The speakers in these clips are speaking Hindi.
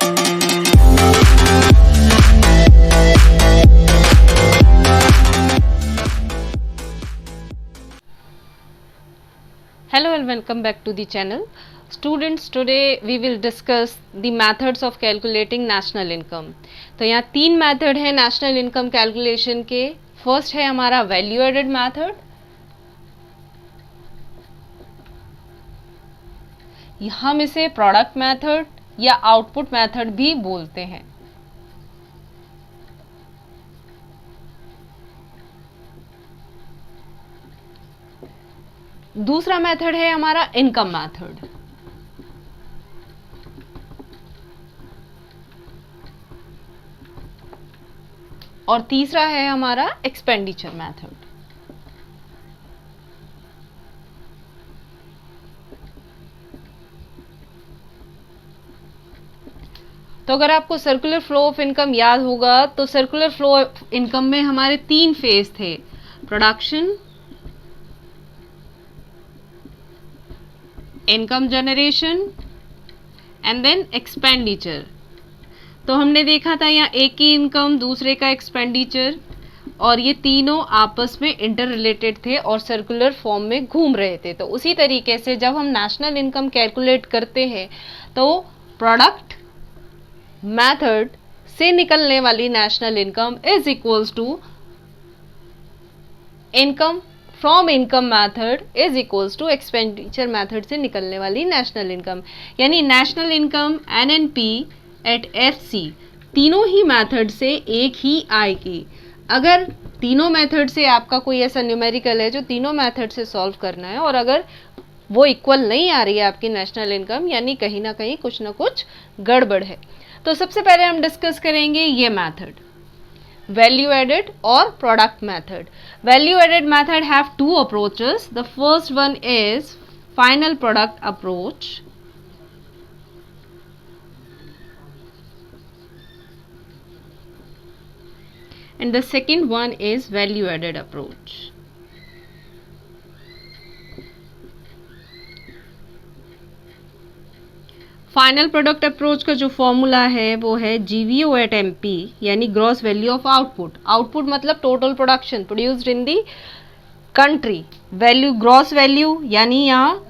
Hello and welcome back to the channel. Students, today we will discuss the methods of calculating national income. तो यहाँ तीन मेथड है नेशनल इनकम कैलकुलेशन के. फर्स्ट है हमारा वैल्यू एडेड मेथड, हम इसे प्रोडक्ट मेथड या आउटपुट मेथड भी बोलते हैं. दूसरा मेथड है हमारा इनकम मेथड. और तीसरा है हमारा एक्सपेंडिचर मेथड. तो अगर आपको सर्कुलर फ्लो ऑफ इनकम याद होगा तो सर्कुलर फ्लो ऑफ इनकम में हमारे तीन फेज थे: production, income generation and then expenditure. तो हमने देखा था यहाँ एक की इनकम, दूसरे का एक्सपेंडिचर, और ये तीनों आपस में इंटर रिलेटेड थे और सर्कुलर फॉर्म में घूम रहे थे. तो उसी तरीके से जब हम नेशनल इनकम कैलकुलेट करते हैं तो प्रोडक्ट मेथड से निकलने वाली national income is equals to income from income method is equals to expenditure method से निकलने वाली नेशनल इनकम. यानी national income NNP at FC तीनों ही मेथड से एक ही आएगी. अगर तीनों मेथड से आपका कोई ऐसा न्यूमेरिकल है जो तीनों मेथड से सॉल्व करना है और अगर वो इक्वल नहीं आ रही है आपकी नेशनल इनकम, यानी कहीं ना कहीं कुछ ना कुछ गड़बड़ है. तो सबसे पहले हम डिस्कस करेंगे ये मेथड, वैल्यू एडेड और product method. Value added method have two approaches. The first one is final product approach and the second one is value added approach. Final product approach का जो फॉर्मूला है वो है GVO एट MP, यानी gross value of output. Output मतलब total production produced in the country. Value gross value यानी यहाँ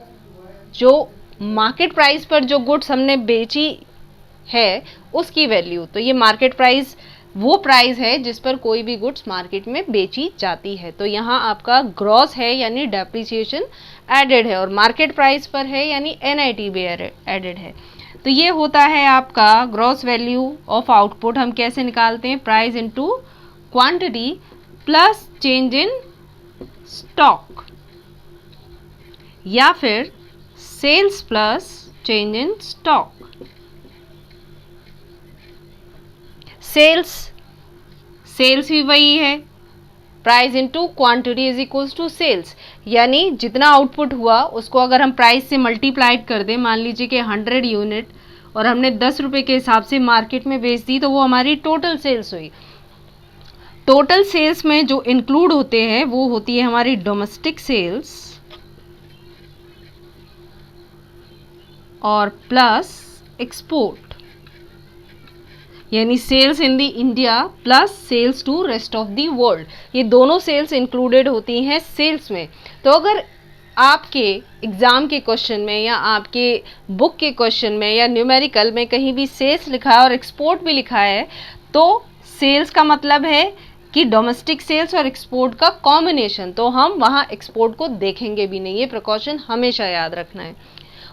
जो मार्केट प्राइस पर जो गुड्स हमने बेची है उसकी वैल्यू. तो ये मार्केट प्राइस वो प्राइस है जिस पर कोई भी गुड्स मार्केट में बेची जाती है. तो यहाँ आपका ग्रॉस है यानी डेप्रिसिएशन एडेड है, और मार्केट प्राइस पर है यानी NIT भी एडेड है. तो ये होता है आपका ग्रॉस वैल्यू ऑफ आउटपुट. हम कैसे निकालते हैं? Price into quantity plus change in stock, या फिर sales plus change in stock. Sales भी वही है, price into quantity is equals to sales. यानी जितना आउटपुट हुआ उसको अगर हम प्राइस से मल्टीप्लाइड कर दें, मान लीजिए कि 100 यूनिट और हमने 10 रुपये के हिसाब से मार्केट में बेच दी, तो वो हमारी टोटल सेल्स हुई. टोटल सेल्स में जो इंक्लूड होते हैं वो होती है हमारी डोमेस्टिक सेल्स और प्लस एक्सपोर्ट, यानी sales in the India plus sales to rest of the world. ये दोनों सेल्स इंक्लूडेड होती हैं सेल्स में. तो अगर आपके एग्जाम के क्वेश्चन में या आपके बुक के क्वेश्चन में या न्यूमेरिकल में कहीं भी सेल्स लिखा है और एक्सपोर्ट भी लिखा है, तो सेल्स का मतलब है कि डोमेस्टिक सेल्स और एक्सपोर्ट का कॉम्बिनेशन. तो हम वहाँ एक्सपोर्ट को देखेंगे भी नहीं. ये प्रिकॉशन हमेशा याद रखना है.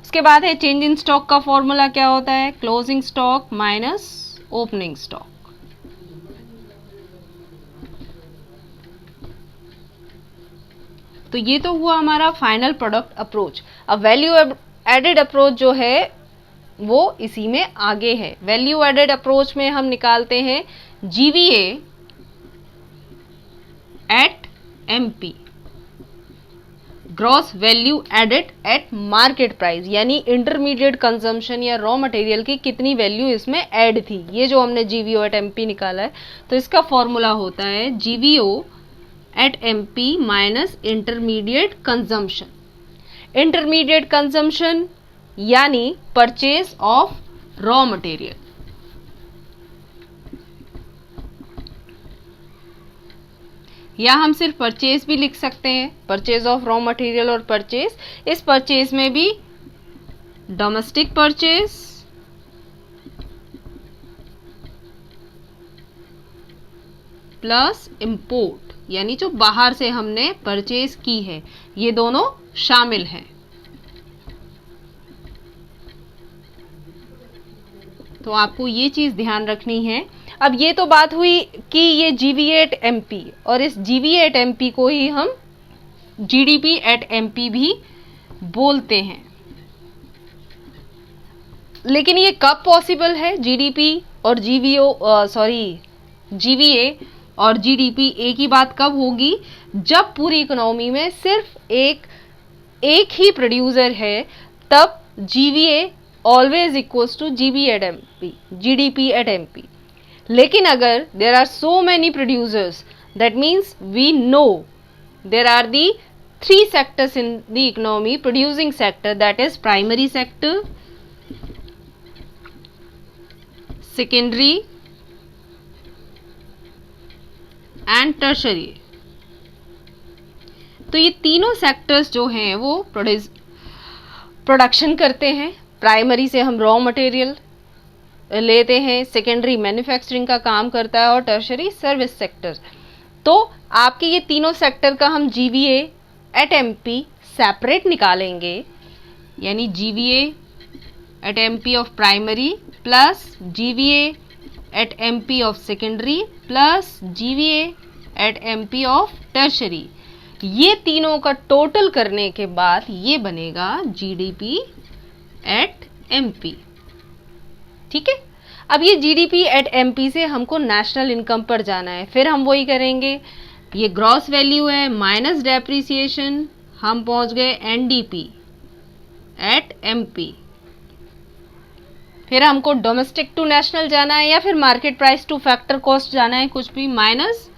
उसके बाद है चेंज इन स्टॉक का फॉर्मूला क्या होता है? Closing stock minus opening stock. तो ये तो हुआ हमारा फाइनल प्रोडक्ट अप्रोच. अब वैल्यू एडेड अप्रोच जो है वो इसी में आगे है. वैल्यू एडेड अप्रोच में हम निकालते हैं GVA at MP, gross value added at market price, यानी इंटरमीडिएट कंजम्पशन या रॉ मटेरियल की कितनी वैल्यू इसमें ऐड थी. ये जो हमने GVO एट MP निकाला है, तो इसका फॉर्मूला होता है GVO at MP minus intermediate consumption. Intermediate consumption यानी परचेज ऑफ रॉ मटेरियल. या हम सिर्फ परचेज भी लिख सकते हैं, परचेज ऑफ रॉ मटेरियल और परचेज। इस परचेज में भी डोमेस्टिक परचेज प्लस इंपोर्ट, यानी जो बाहर से हमने परचेज की है, ये दोनों शामिल हैं। तो आपको ये चीज ध्यान रखनी है। अब ये तो बात हुई कि ये GVA एट MP, और इस GVA एट MP को ही हम GDP एट MP भी बोलते हैं। लेकिन ये कब पॉसिबल है? GDP और GVA और GDP एक ही बात कब होगी? जब पूरी इकोनॉमी में सिर्फ एक ही प्रोड्यूसर है, तब GVA always equals to GVA at MP, GDP at MP। लेकिन अगर there are so many producers, that means we know there are the three sectors in the economy, producing sector, that is primary sector, secondary and tertiary। तो ये तीनों सेक्टर्स जो हैं वो प्रोडक्शन करते हैं। प्राइमरी से हम रॉ मटेरियल लेते हैं, सेकेंडरी मैन्युफैक्चरिंग का काम करता है, और टर्शरी सर्विस सेक्टर। तो आपके ये तीनों सेक्टर का हम GVA एट MP सेपरेट निकालेंगे, यानी GVA at MP of primary plus GVA at MP of secondary plus GVA at MP of tertiary. ये तीनों का टोटल करने के बाद ये बनेगा GDP एट MP। ठीक है। अब ये GDP एट MP से हमको नेशनल इनकम पर जाना है। फिर हम वही करेंगे, ये ग्रॉस वैल्यू है माइनस डेप्रिसिएशन, हम पहुंच गए NDP एट MP। फिर हमको डोमेस्टिक टू नेशनल जाना है, या फिर market price two factor cost जाना है, कुछ भी, माइनस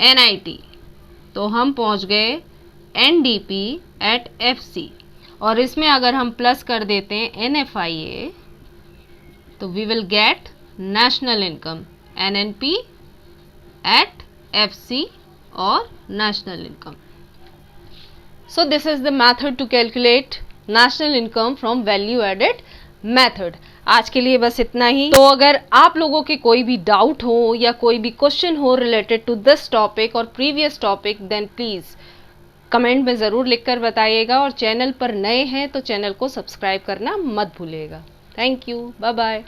NIT। तो हम पहुंच गए NDP एट FC। और इसमें अगर हम प्लस कर देते हैं NFIA, तो we will get national income NNP at FC और national income. So this is the method to calculate national income from value added method. आज के लिए बस इतना ही। तो अगर आप लोगों के कोई भी डाउट हो या कोई भी क्वेश्चन हो रिलेटेड टू दिस टॉपिक और previous topic, then please comment में ज़रूर लिखकर बताइएगा, और चैनल पर नए हैं तो चैनल को सब्सक्राइब करना मत भूलिएगा। Thank you, bye bye.